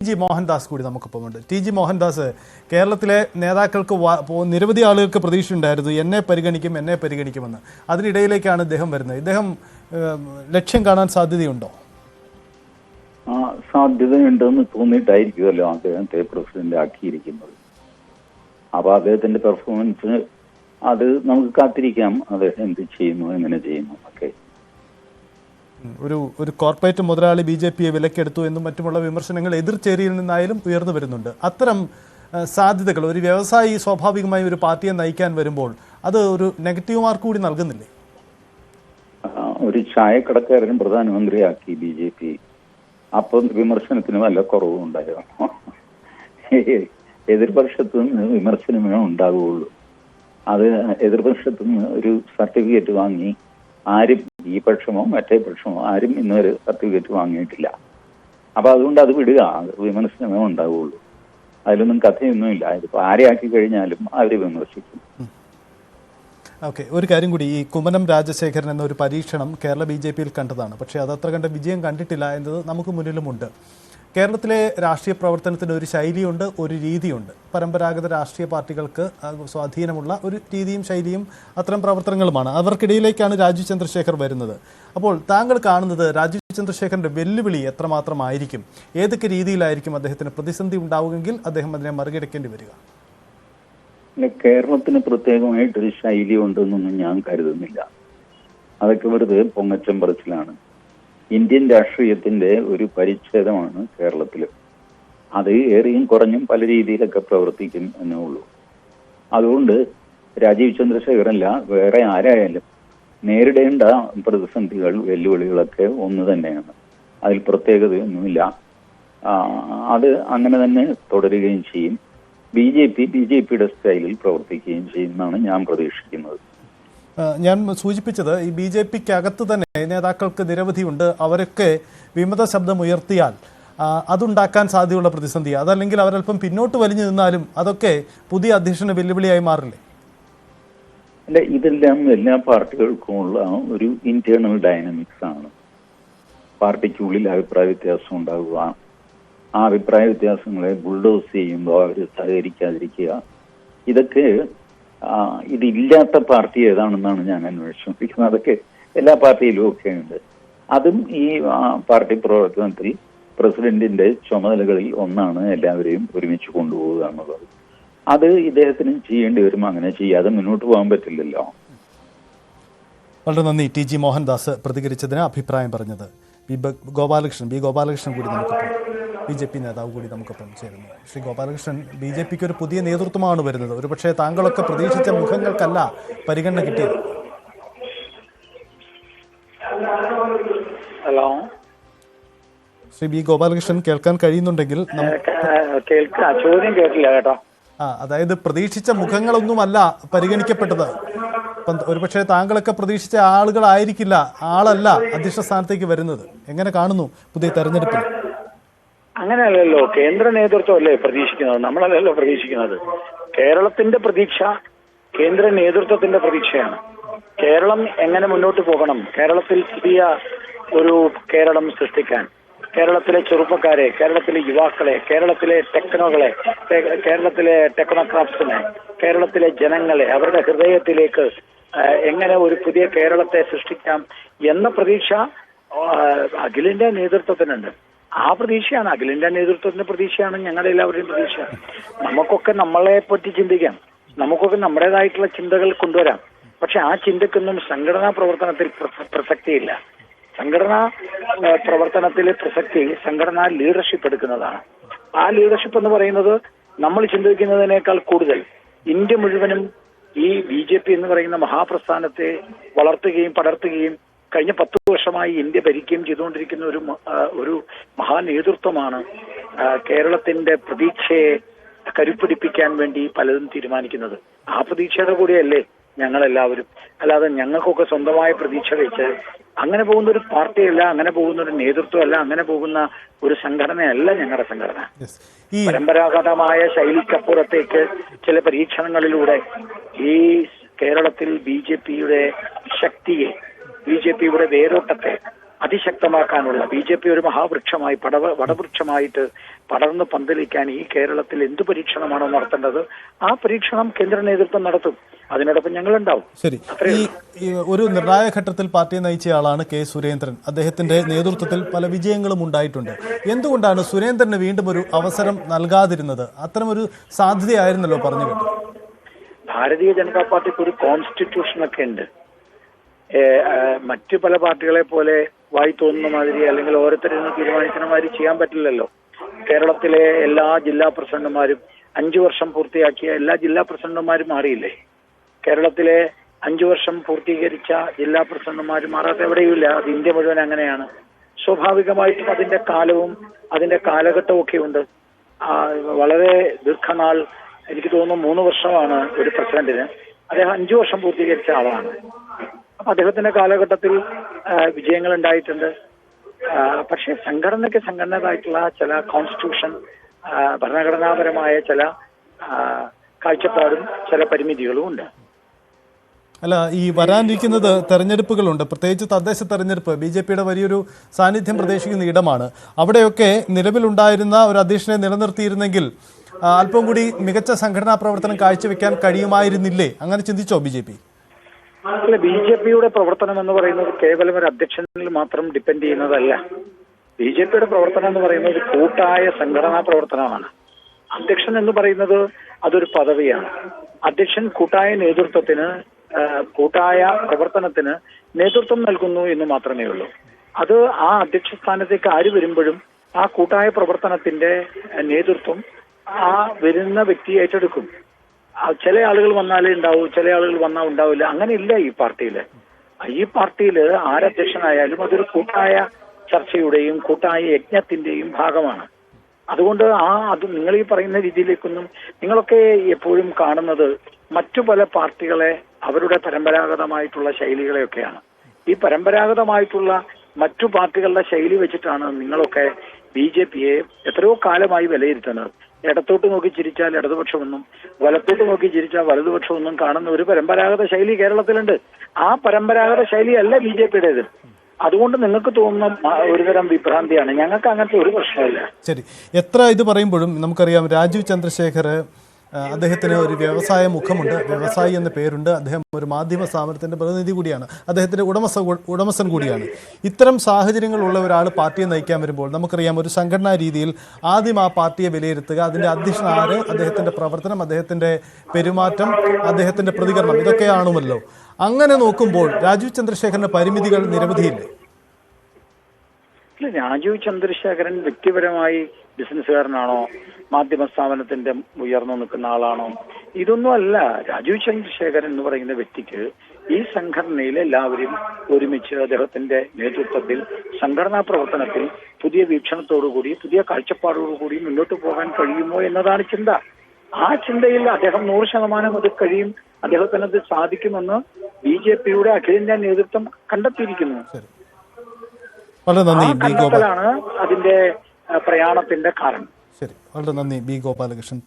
G Mohandas കൂടി നമുക്കൊപ്പമുണ്ട്. T G Mohandas, കേരളത്തിലെ നേതാക്കൾക്ക് നിരവധി ആളുകൾക്ക് പ്രതീക്ഷയുണ്ടായിരുന്നു എന്നെ പരിഗണിക്കുമെന്ന്. അതിനിടയിലേക്കാണ് ഇദ്ദേഹം വരുന്നത്. ഇദ്ദേഹം ലക്ഷ്യം കാണാൻ സാധ്യതയുണ്ടോ? സാധ്യതയുണ്ടെന്ന് തോന്നിയിട്ടായിരിക്കുമല്ലോ അദ്ദേഹത്തെ പ്രസിഡന്റ് ആക്കിയിരിക്കുന്നത്. അപ്പോൾ അദ്ദേഹത്തിന്റെ പെർഫോമൻസ് അത് നമുക്ക് കാത്തിരിക്കാം. അദ്ദേഹം എന്ത് ചെയ്യുന്നു, എങ്ങനെ ചെയ്യുന്നു ഒക്കെ. ഒരു കോർപ്പറേറ്റ് മുതലാളി BJPയെ വിലക്കെടുത്തു എന്നും മറ്റുമുള്ള വിമർശനങ്ങൾ എതിർചേരിയിൽ നിന്നായാലും ഉയർന്നു വരുന്നുണ്ട്. അത്തരം സാധ്യതകൾ ഒരു വ്യവസായി സ്വാഭാവികമായി ഒരു പാർട്ടിയെ നയിക്കാൻ വരുമ്പോൾ അത് ഒരു നെഗറ്റീവ് മാർക്ക് കൂടി നൽകുന്നില്ലേ? ഒരു ചായക്കടക്കാരൻ പ്രധാനമന്ത്രിയാക്കി BJP. അപ്പം വിമർശനത്തിന് വല്ല കുറവും ഉണ്ടായോ? എതിർപക്ഷത്തു നിന്ന് വിമർശനമേ ഉണ്ടാവുകയുള്ളൂ. അത് എതിർപക്ഷത്തു നിന്ന് ഒരു സർട്ടിഫിക്കറ്റ് വാങ്ങി ആരും, ഈ പക്ഷമോ മറ്റേ പക്ഷമോ ആരും ഇന്നുവരെ സർട്ടിഫിക്കറ്റ് വാങ്ങിയിട്ടില്ല. അപ്പൊ അതുകൊണ്ട് അത് വിടുക, വിമർശനമേ ഉണ്ടാവുകയുള്ളൂ. അതിലൊന്നും കഥയൊന്നുമില്ല. ഇതിപ്പോൾ ആരെ ആക്കി കഴിഞ്ഞാലും അവർ വിമർശിക്കും. ഓക്കെ, ഒരു കാര്യം കൂടി, ഈ കുമ്മനം രാജശേഖരൻ എന്ന ഒരു പരീക്ഷണം കേരള BJPയിൽ കണ്ടതാണ്. പക്ഷേ അതത്ര കണ്ട വിജയം കണ്ടിട്ടില്ല എന്നത് നമുക്ക് മുന്നിലുമുണ്ട്. കേരളത്തിലെ രാഷ്ട്രീയ പ്രവർത്തനത്തിന് ഒരു ശൈലിയുണ്ട്, ഒരു രീതിയുണ്ട്. പരമ്പരാഗത രാഷ്ട്രീയ പാർട്ടികൾക്ക് സ്വാധീനമുള്ള ഒരു രീതിയും ശൈലിയും അത്തരം പ്രവർത്തനങ്ങളുമാണ്. അവർക്കിടയിലേക്കാണ് രാജീവ് ചന്ദ്രശേഖർ വരുന്നത്. അപ്പോൾ താങ്കൾ കാണുന്നത് രാജീവ് ചന്ദ്രശേഖറിൻ്റെ വെല്ലുവിളി എത്രമാത്രമായിരിക്കും? ഏതൊക്കെ രീതിയിലായിരിക്കും അദ്ദേഹത്തിന് പ്രതിസന്ധി ഉണ്ടാവുമെങ്കിൽ അദ്ദേഹം അതിനെ മറികടക്കേണ്ടി വരിക? കേരളത്തിന് പ്രത്യേകമായിട്ടൊരു ശൈലി ഉണ്ടെന്നൊന്നും ഞാൻ കരുതുന്നില്ല. അതൊക്കെ വെറുതെ പൊങ്ങച്ചം പറച്ചിലാണ്. ഇന്ത്യൻ രാഷ്ട്രീയത്തിന്റെ ഒരു പരിച്ഛേദമാണ് കേരളത്തിൽ. അത് ഏറിയും കുറഞ്ഞും പല രീതിയിലൊക്കെ പ്രവർത്തിക്കും എന്നേ ഉള്ളൂ. അതുകൊണ്ട് രാജീവ് ചന്ദ്രശേഖരല്ല, വേറെ ആരായാലും നേരിടേണ്ട പ്രതിസന്ധികൾ, വെല്ലുവിളികളൊക്കെ ഒന്ന് തന്നെയാണ്. അതിൽ പ്രത്യേകതയൊന്നുമില്ല. അത് അങ്ങനെ തന്നെ തുടരുകയും ചെയ്യും. BJPയുടെ സ്റ്റൈലിൽ പ്രവർത്തിക്കുകയും ചെയ്യുമെന്നാണ് ഞാൻ പ്രതീക്ഷിക്കുന്നത്. ഞാൻ സൂചിപ്പിച്ചത് ഈ BJPക്കകത്ത് തന്നെ നേതാക്കൾക്ക് നിരവധിയുണ്ട്. അവരൊക്കെ വിമത ശബ്ദം ഉയർത്തിയാൽ അതുണ്ടാക്കാൻ സാധ്യതയുള്ള പ്രതിസന്ധി, അതല്ലെങ്കിൽ അവരല്പം പിന്നോട്ട് വലിഞ്ഞു നിന്നാലും അതൊക്കെ പുതിയ അധ്യക്ഷന് വെല്ലുവിളിയായി മാറില്ലേ? അല്ല, ഇതെല്ലാം എല്ലാ പാർട്ടികൾക്കുമുള്ള ഒരു ഇന്റേണൽ ഡൈനാമിക്സ് ആണ്. പാർട്ടിക്കുള്ളിൽ അഭിപ്രായ വ്യത്യാസം ഉണ്ടാകുക, ആ അഭിപ്രായ വ്യത്യാസങ്ങളെ ബുൾഡോസ് ചെയ്യുമ്പോൾ അവർ സഹകരിക്കാതിരിക്കുക, ഇതൊക്കെ ഇതില്ലാത്ത പാർട്ടി ഏതാണെന്നാണ് ഞാൻ അന്വേഷിക്കുന്നത്. അതൊക്കെ എല്ലാ പാർട്ടിയിലും ഒക്കെ ഉണ്ട്. അതും ഈ പാർട്ടി പ്രവർത്തനത്തിൽ പ്രസിഡന്റിന്റെ ചുമതലകളിൽ ഒന്നാണ് എല്ലാവരെയും ഒരുമിച്ച് കൊണ്ടുപോവുക എന്നുള്ളത്. അത് ഇദ്ദേഹത്തിനും ചെയ്യേണ്ടി വരും. അങ്ങനെ ചെയ്യാതെ മുന്നോട്ട് പോകാൻ പറ്റില്ലല്ലോ. വളരെ നന്ദി ടി ജി മോഹൻദാസ് പ്രതികരിച്ചതിന് അഭിപ്രായം പറഞ്ഞത്. ബി ഗോപാലകൃഷ്ണൻ കൂടി നമുക്കൊപ്പം, BJP നേതാവ് കൂടി നമുക്കൊപ്പം ചേരുന്നു. ശ്രീ ഗോപാലകൃഷ്ണൻ, BJPക്ക് ഒരു പുതിയ നേതൃത്വമാണ് വരുന്നത്. ഒരുപക്ഷെ താങ്കളൊക്കെ പ്രതീക്ഷിച്ച മുഖങ്ങൾക്കല്ല പരിഗണന കിട്ടിയത്. ഹലോ, ശ്രീ B ഗോപാലകൃഷ്ണൻ കേൾക്കാൻ കഴിയുന്നുണ്ടെങ്കിൽ ചോദ്യം കേട്ടില്ല കേട്ടോ. അതായത് പ്രതീക്ഷിച്ച മുഖങ്ങളൊന്നുമല്ല പരിഗണിക്കപ്പെട്ടത്. ഒരുപക്ഷെ താങ്കളൊക്കെ പ്രതീക്ഷിച്ച ആളല്ല അധ്യക്ഷ സ്ഥാനത്തേക്ക് വരുന്നത്. എങ്ങനെ കാണുന്നു പുതിയ തെരഞ്ഞെടുപ്പിൽ? അങ്ങനെയല്ലല്ലോ, കേന്ദ്ര നേതൃത്വം അല്ലേ പ്രതീക്ഷിക്കുന്നത്, നമ്മളല്ലല്ലോ പ്രതീക്ഷിക്കുന്നത്. കേരളത്തിന്റെ പ്രതീക്ഷ കേന്ദ്ര നേതൃത്വത്തിന്റെ പ്രതീക്ഷയാണ്. കേരളം എങ്ങനെ മുന്നോട്ട് പോകണം, കേരളത്തിൽ പുതിയ ഒരു കേരളം സൃഷ്ടിക്കാൻ, കേരളത്തിലെ ചെറുപ്പക്കാരെ, കേരളത്തിലെ യുവാക്കളെ, കേരളത്തിലെ കേരളത്തിലെ ടെക്നോക്രാഫ്റ്റ്സിനെ, കേരളത്തിലെ ജനങ്ങളെ അവരുടെ ഹൃദയത്തിലേക്ക് എങ്ങനെ ഒരു പുതിയ കേരളത്തെ സൃഷ്ടിക്കാം എന്ന പ്രതീക്ഷ അഖിലേന്ത്യാ നേതൃത്വത്തിനുണ്ട്. ആ പ്രതീക്ഷയാണ്, അഖിലേന്ത്യാ നേതൃത്വത്തിന്റെ പ്രതീക്ഷയാണ് ഞങ്ങളുടെ എല്ലാവരുടെയും പ്രതീക്ഷ. നമുക്കൊക്കെ നമ്മളെ പറ്റി ചിന്തിക്കാം, നമുക്കൊക്കെ നമ്മുടേതായിട്ടുള്ള ചിന്തകൾ കൊണ്ടുവരാം. പക്ഷെ ആ ചിന്തക്കൊന്നും സംഘടനാ പ്രവർത്തനത്തിൽ പ്രസക്തിയില്ല. സംഘടനാ പ്രവർത്തനത്തിലെ പ്രസക്തി സംഘടനാ ലീഡർഷിപ്പ് എടുക്കുന്നതാണ്. ആ ലീഡർഷിപ്പ് എന്ന് പറയുന്നത് നമ്മൾ ചിന്തിക്കുന്നതിനേക്കാൾ കൂടുതൽ ഇന്ത്യ മുഴുവനും ഈ BJP എന്ന് പറയുന്ന മഹാപ്രസ്ഥാനത്തെ വളർത്തുകയും പടർത്തുകയും കഴിഞ്ഞ 10 വർഷമായി ഇന്ത്യ ഭരിക്കുകയും ചെയ്തുകൊണ്ടിരിക്കുന്ന ഒരു മഹാനേതൃത്വമാണ് കേരളത്തിന്റെ പ്രതീക്ഷയെ കരുപ്പിടിപ്പിക്കാൻ വേണ്ടി പലതും തീരുമാനിക്കുന്നത്. ആ പ്രതീക്ഷയുടെ കൂടെയല്ലേ ഞങ്ങളെല്ലാവരും. അല്ലാതെ ഞങ്ങൾക്കൊക്കെ സ്വന്തമായ പ്രതീക്ഷ വെച്ച് അങ്ങനെ പോകുന്ന ഒരു പാർട്ടിയല്ല, അങ്ങനെ പോകുന്ന ഒരു നേതൃത്വമല്ല, അങ്ങനെ പോകുന്ന ഒരു സംഘടനയല്ല ഞങ്ങളുടെ സംഘടന. പരമ്പരാഗതമായ ശൈലിക്കപ്പുറത്തേക്ക് ചില പരീക്ഷണങ്ങളിലൂടെ ഈ കേരളത്തിൽ BJPയുടെ ശക്തിയെ, BJPയുടെ വേരോട്ടത്തെ അതിശക്തമാക്കാനുള്ള BJP ഒരു മഹാവൃക്ഷമായി വടവൃക്ഷമായിട്ട് പടർന്ന് പന്തലിക്കാൻ ഈ കേരളത്തിൽ എന്ത് പരീക്ഷണമാണോ നടത്തേണ്ടത് ആ പരീക്ഷണം കേന്ദ്ര നേതൃത്വം നടത്തും. അതിനോടൊപ്പം ഞങ്ങളുണ്ടാവും. ശരി. ഈ ഒരു നിർണായക ഘട്ടത്തിൽ പാർട്ടിയെ നയിച്ചയാളാണ് കെ സുരേന്ദ്രൻ. അദ്ദേഹത്തിന്റെ നേതൃത്വത്തിൽ പല വിജയങ്ങളും ഉണ്ടായിട്ടുണ്ട്. എന്തുകൊണ്ടാണ് സുരേന്ദ്രന് വീണ്ടും ഒരു അവസരം നൽകാതിരുന്നത്? അത്തരമൊരു സാധ്യതയായിരുന്നല്ലോ പറഞ്ഞു കേട്ടത്. ഭാരതീയ ജനതാ പാർട്ടിക്ക് ഒരു കോൺസ്റ്റിറ്റ്യൂഷനൊക്കെ ഉണ്ട്. മറ്റു പല പാർട്ടികളെ പോലെ വായി തോന്നുന്ന മാതിരി അല്ലെങ്കിൽ ഓരോരുത്തരും തീരുമാനിക്കുന്ന മാതിരി ചെയ്യാൻ പറ്റില്ലല്ലോ. കേരളത്തിലെ എല്ലാ ജില്ലാ പ്രസിഡന്റുമാരും 5 വർഷം പൂർത്തിയാക്കിയ എല്ലാ ജില്ലാ പ്രസിഡന്റുമാരും മാറിയില്ലേ? കേരളത്തിലെ 5 വർഷം പൂർത്തീകരിച്ച ജില്ലാ പ്രസിഡന്റുമാർ മാറാത്ത എവിടെയുമില്ല. അത് ഇന്ത്യ മുഴുവൻ അങ്ങനെയാണ്. സ്വാഭാവികമായിട്ടും അതിന്റെ കാലവും അതിന്റെ കാലഘട്ടവും ഒക്കെ ഉണ്ട്. വളരെ ദീർഘനാൾ, എനിക്ക് തോന്നുന്നു 3 വർഷമാണ് ഒരു പ്രസിഡന്റിന്. അദ്ദേഹം 5 വർഷം പൂർത്തീകരിച്ച ആളാണ്. അപ്പൊ അദ്ദേഹത്തിന്റെ കാലഘട്ടത്തിൽ വിജയങ്ങൾ ഉണ്ടായിട്ടുണ്ട്. പക്ഷെ സംഘടനയ്ക്ക് സംഘടനതായിട്ടുള്ള ചില കോൺസ്റ്റിറ്റ്യൂഷൻ, ഭരണഘടനാപരമായ ചില കാഴ്ചപ്പാടും ചില പരിമിതികളും ഉണ്ട്. അല്ല, ഈ വരാനിരിക്കുന്നത് തെരഞ്ഞെടുപ്പുകളുണ്ട്, പ്രത്യേകിച്ച് തദ്ദേശ തെരഞ്ഞെടുപ്പ്. BJPയുടെ വലിയൊരു സാന്നിധ്യം പ്രതീക്ഷിക്കുന്ന ഇടമാണ്. അവിടെയൊക്കെ നിലവിലുണ്ടായിരുന്ന ഒരു അധ്യക്ഷനെ നിലനിർത്തിയിരുന്നെങ്കിൽ അല്പം കൂടി മികച്ച സംഘടനാ പ്രവർത്തനം കാഴ്ചവെക്കാൻ കഴിയുമായിരുന്നില്ലേ? അങ്ങനെ ചിന്തിച്ചോ BJP? അല്ല, BJPയുടെ പ്രവർത്തനം എന്ന് പറയുന്നത് കേവലം ഒരു അധ്യക്ഷനിൽ മാത്രം ഡിപ്പെൻഡ് ചെയ്യുന്നതല്ല. BJPയുടെ പ്രവർത്തനം എന്ന് പറയുന്നത് കൂട്ടായ സംഘടനാ പ്രവർത്തനമാണ്. അധ്യക്ഷൻ എന്ന് പറയുന്നത് അതൊരു പദവിയാണ്. അധ്യക്ഷൻ കൂട്ടായ നേതൃത്വത്തിന്, കൂട്ടായ പ്രവർത്തനത്തിന് നേതൃത്വം നൽകുന്നു എന്ന് മാത്രമേ ഉള്ളൂ. അത് ആ അധ്യക്ഷ സ്ഥാനത്തേക്ക് ആര് വരുമ്പോഴും ആ കൂട്ടായ പ്രവർത്തനത്തിന്റെ നേതൃത്ം ആ വരുന്ന വ്യക്തി ഏറ്റെടുക്കും. ചില ആളുകൾ വന്നാലേ ഉണ്ടാവൂ, ചില ആളുകൾ വന്നാൽ ഉണ്ടാവില്ല. അങ്ങനെയില്ല ഈ പാർട്ടിയില്. ഈ പാർട്ടിയില് ആരധ്യക്ഷനായാലും അതൊരു കൂട്ടായ ചർച്ചയുടെയും കൂട്ടായ യജ്ഞത്തിന്റെയും ഭാഗമാണ്. അതുകൊണ്ട് അത് നിങ്ങൾ ഈ പറയുന്ന രീതിയിലേക്കൊന്നും, നിങ്ങളൊക്കെ എപ്പോഴും കാണുന്നത് മറ്റു പല പാർട്ടികളെ അവരുടെ പരമ്പരാഗതമായിട്ടുള്ള ശൈലികളെയൊക്കെയാണ്. ഈ പരമ്പരാഗതമായിട്ടുള്ള മറ്റു പാർട്ടികളുടെ ശൈലി വെച്ചിട്ടാണ് നിങ്ങളൊക്കെ BJPയെ എത്രയോ കാലമായി വിലയിരുത്തുന്നത്. ഇടത്തോട്ട് നോക്കി ചിരിച്ചാൽ ഇടതുപക്ഷമൊന്നും, വലത്തോട്ട് നോക്കി ചിരിച്ചാൽ വലതുപക്ഷമൊന്നും കാണുന്ന ഒരു പരമ്പരാഗത ശൈലി കേരളത്തിലുണ്ട്. ആ പരമ്പരാഗത ശൈലിയല്ല BJPയുടേത്. അതുകൊണ്ട് നിങ്ങൾക്ക് തോന്നുന്ന ഒരുതരം വിഭ്രാന്തിയാണ്. ഞങ്ങൾക്ക് അങ്ങനത്തെ ഒരു പ്രശ്നമില്ല. ശരി. എത്ര ഇത് പറയുമ്പോഴും നമുക്കറിയാം, രാജീവ് ചന്ദ്രശേഖർ, അദ്ദേഹത്തിന് ഒരു വ്യവസായ മുഖമുണ്ട്, വ്യവസായി എന്ന പേരുണ്ട്. അദ്ദേഹം ഒരു മാധ്യമ സ്ഥാപനത്തിൻ്റെ പ്രതിനിധി കൂടിയാണ്, അദ്ദേഹത്തിൻ്റെ ഉടമസ്ഥൻ കൂടിയാണ്. ഇത്തരം സാഹചര്യങ്ങളുള്ള ഒരാൾ പാർട്ടിയെ നയിക്കാൻ വരുമ്പോൾ നമുക്കറിയാം, ഒരു സംഘടനാ രീതിയിൽ ആദ്യം ആ പാർട്ടിയെ വിലയിരുത്തുക, അതിൻ്റെ അധ്യക്ഷൻ ആര്, അദ്ദേഹത്തിൻ്റെ പ്രവർത്തനം, അദ്ദേഹത്തിൻ്റെ പെരുമാറ്റം, അദ്ദേഹത്തിൻ്റെ പ്രതികരണം, ഇതൊക്കെയാണുമല്ലോ. അങ്ങനെ നോക്കുമ്പോൾ രാജീവ് ചന്ദ്രശേഖരൻ്റെ പരിമിതികൾ നിരവധിയില്ലേ? രാജീവ് ചന്ദ്രശേഖരൻ വ്യക്തിപരമായി ബിസിനസ്സുകാരനാണോ, മാധ്യമ സ്ഥാപനത്തിന്റെ ഉയർന്നു നിൽക്കുന്ന ആളാണോ? ഇതൊന്നും അല്ല. രാജീവ് ചന്ദ്രശേഖരൻ എന്ന് പറയുന്ന വ്യക്തിക്ക് ഈ സംഘടനയിലെ എല്ലാവരും ഒരുമിച്ച് അദ്ദേഹത്തിന്റെ നേതൃത്വത്തിൽ സംഘടനാ പ്രവർത്തനത്തിൽ പുതിയ വീക്ഷണത്തോടുകൂടി, പുതിയ കാഴ്ചപ്പാടോടുകൂടി മുന്നോട്ട് പോകാൻ കഴിയുമോ എന്നതാണ് ചിന്ത. ആ ചിന്തയിൽ അദ്ദേഹം 100% അത് കഴിയും, അദ്ദേഹത്തിന് അത് സാധിക്കുമെന്ന് BJPയുടെ അഖിലേന്ത്യാ നേതൃത്വം കണ്ടെത്തിയിരിക്കുന്നു. കണ്ടെത്തലാണ് അതിന്റെ പ്രയാണത്തിന്റെ കാരണം. ശരി, വളരെ നന്ദി B. ഗോപാലകൃഷ്ണൻ.